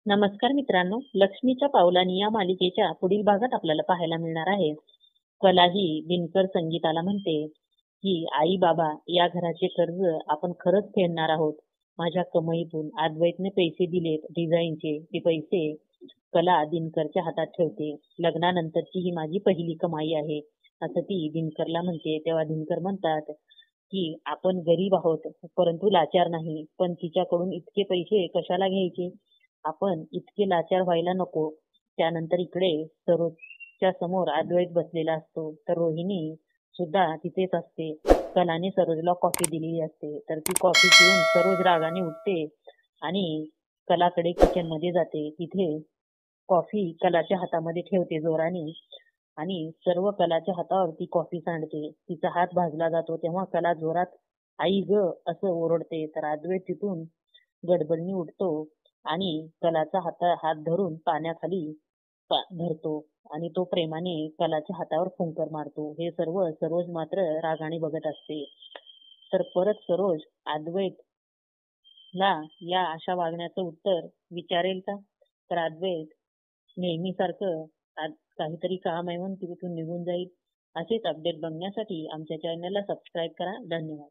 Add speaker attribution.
Speaker 1: नमस्कार मित्रांनो, लक्ष्मीच्या पावलांनी या मालिकेच्या पुढील भागात आपल्याला पाहायला मिळणार आहे. कला ही दिनकर संगीताला म्हणते की आई बाबा, या घराचे कर्ज आपण खरंच फेडणार आहोत. माझ्या कमाईतून अद्वैतने पैसे दिलेत डिझाईनचे, ते पैसे कला दिनकरच्या हातात ठेवते. लग्नानंतरची ही माझी पहिली कमाई आहे, असं ती दिनकरला म्हणते. तेव्हा दिनकर म्हणतात की आपण गरीब आहोत, परंतु लाचार नाही. पण तिच्याकडून इतके पैसे कशाला घ्यायचे? आपण इतके लाचार व्हायला नको. त्यानंतर इकडे सरोजच्या समोर अद्वैत बसलेला असतो, तर रोहिणी सुद्धा तिथेच असते. कलाने सरोजला कॉफी दिलेली असते, तर ती कॉफी पिऊन सरोज रागाने उठते आणि कलाकडे किचन मध्ये जाते. तिथे कॉफी कलाच्या हातामध्ये ठेवते जोराने आणि सर्व कलाच्या हातावर ती कॉफी सांडते. तिचा हात भाजला जातो. तेव्हा कला जोरात आई ग असं ओरडते, तर अद्वैत तिथून गडबडीने उठतो आणि कलाचा हात धरून पाण्याखाली धरतो आणि तो प्रेमाने कलाच्या हातावर फुंकर मारतो. हे सर्व सरोज मात्र रागाने बघत असते. तर परत सरोज अद्वैतला या अशा वागण्याचं उत्तर विचारेल का? तर अद्वैत नेहमीसारखं आज काहीतरी काम आहे म्हणून तिथून निघून जाईल. असेच अपडेट बघण्यासाठी आमच्या चॅनलला सबस्क्राईब करा. धन्यवाद.